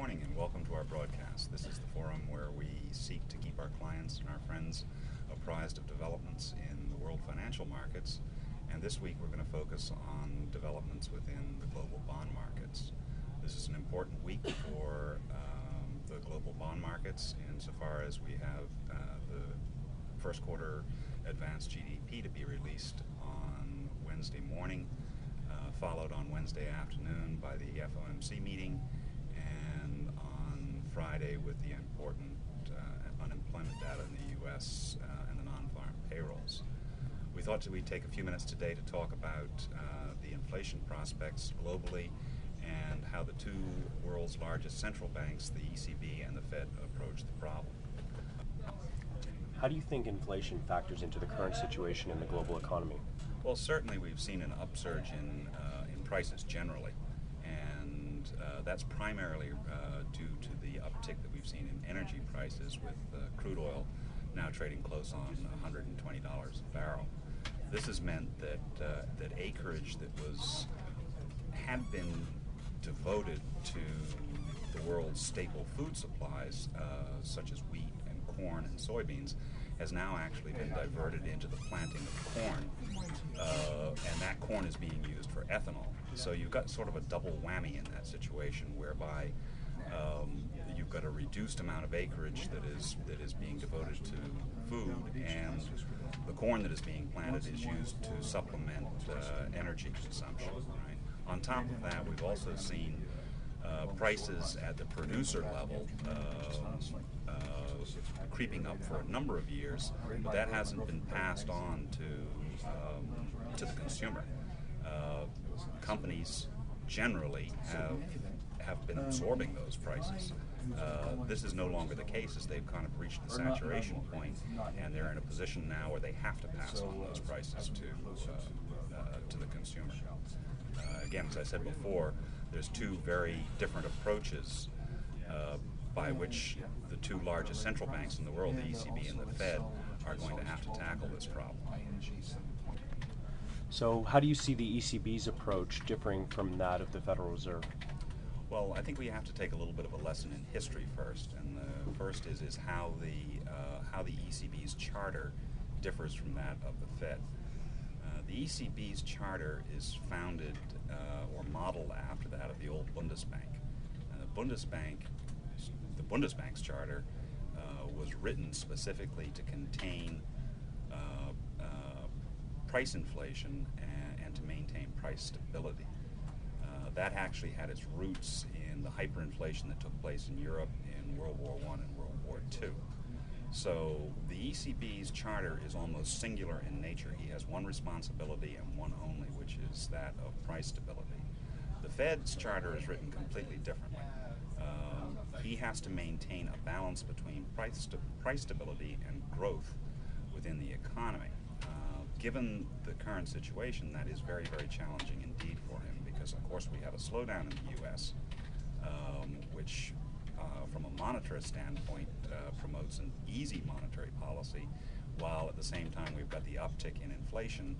morning and welcome to our broadcast. This is the forum where we seek to keep our clients and our friends apprised of developments in the world financial markets. And this week we're going to focus on developments within the global bond markets. This is an important week for the global bond markets insofar as we have the first quarter advanced GDP to be released on Wednesday morning, followed on Wednesday afternoon by the FOMC meeting, and on Friday with the important unemployment data in the US and the non-farm payrolls. We thought that we'd take a few minutes today to talk about the inflation prospects globally and how the two world's largest central banks, the ECB and the Fed, approach the problem. How do you think inflation factors into the current situation in the global economy? Well, certainly we've seen an upsurge in prices generally, and that's primarily due to the uptick that we've seen in energy prices, with crude oil now trading close on $120 a barrel. This has meant that acreage that had been devoted to the world's staple food supplies, such as wheat and corn and soybeans, has now actually been diverted into the planting of corn, and that corn is being used for ethanol. So you've got sort of a double whammy in that situation, whereby you've got a reduced amount of acreage that is being devoted to food, and the corn that is being planted is used to supplement energy consumption. Right? On top of that, we've also seen prices at the producer level creeping up for a number of years, but that hasn't been passed on to the consumer. Companies generally have been absorbing those prices. This is no longer the case, as they've kind of reached the saturation point, and they're in a position now where they have to pass on those prices to the consumer. Again, as I said before, there's two very different approaches by which the two largest central banks in the world, the ECB and the Fed, are going to have to tackle this problem. So how do you see the ECB's approach differing from that of the Federal Reserve? Well, I think we have to take a little bit of a lesson in history first, and the first is how the ECB's charter differs from that of the Fed. The ECB's charter is founded or modeled after that of the old Bundesbank. The Bundesbank's charter was written specifically to contain price inflation and to maintain price stability. That actually had its roots in the hyperinflation that took place in Europe in World War I and World War II. So the ECB's charter is almost singular in nature. He has one responsibility and one only, which is that of price stability. The Fed's charter is written completely differently. He has to maintain a balance between price stability and growth within the economy. Given the current situation, that is very, very challenging indeed for him, because of course we have a slowdown in the US, which from a monetarist standpoint promotes an easy monetary policy, while at the same time we've got the uptick in inflation,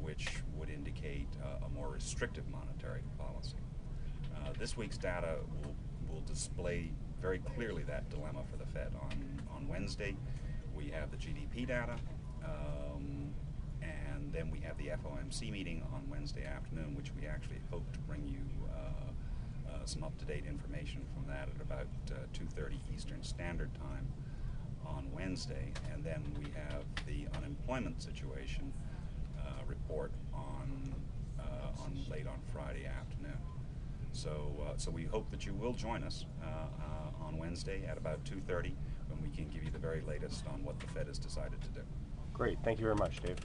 which would indicate a more restrictive monetary policy. This week's data will display very clearly that dilemma for the Fed. On Wednesday, we have the GDP data, and then we have the FOMC meeting on Wednesday afternoon, which we actually hope to bring you some up-to-date information from that at about 2:30 Eastern Standard Time on Wednesday. And then we have the unemployment situation report on late on Friday afternoon. So we hope that you will join us on Wednesday at about 2:30, when we can give you the very latest on what the Fed has decided to do. Great. Thank you very much, Dave.